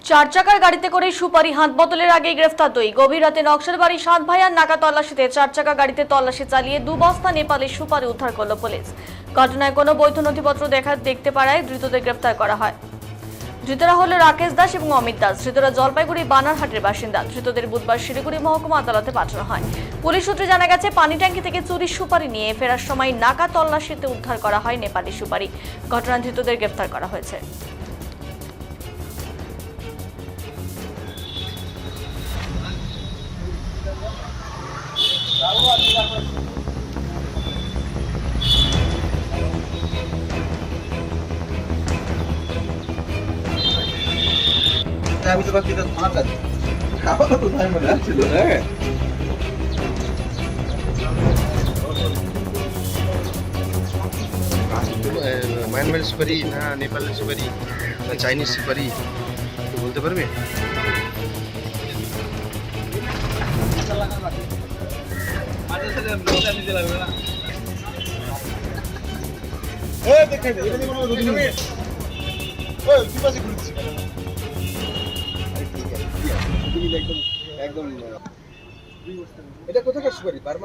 চার চাকার গাড়িতে করে সুপারি হাত বোতলের আগেই গ্রেফতার দুই। গভীর রাতে নকশালবাড়ি সাত ভাইয়ার নাকা তল্লাশিতে চার চাকা গাড়িতে তল্লাশি চালিয়ে 2 বস্তা নেপালের সুপারি উদ্ধার করল পুলিশ। ঘটনায় কোনো বৈধ নথিপত্র দেখতে পারায় ধৃতদের গ্রেফতার করা হয়। ধৃতরা হল রাকেশ দাস এবং অমিত দাস। ধৃতরা জলপাইগুড়ি বানারহাটের বাসিন্দা। ধৃতদের বুধবার শিলিগুড়ি মহকুমা আদালতে পাঠানো হয়। পুলিশ সূত্রে জানা গেছে, পানি ট্যাঙ্কি থেকে চুরির সুপারি নিয়ে ফেরার সময় নাকা তল্লাশিতে উদ্ধার করা হয় নেপালি সুপারি। ঘটনায় ধৃতদের গ্রেফতার করা হয়েছে। আমি তো বাকি ফাঁকা খাওয়া তো তাই মনে আসছিল হ্যাঁ মায়ানমার সুপারি না নেপালের সুপারি না চাইনিজ সুপারি একটু বলতে পারবে? একদম এটা কোথাকার সুপারি?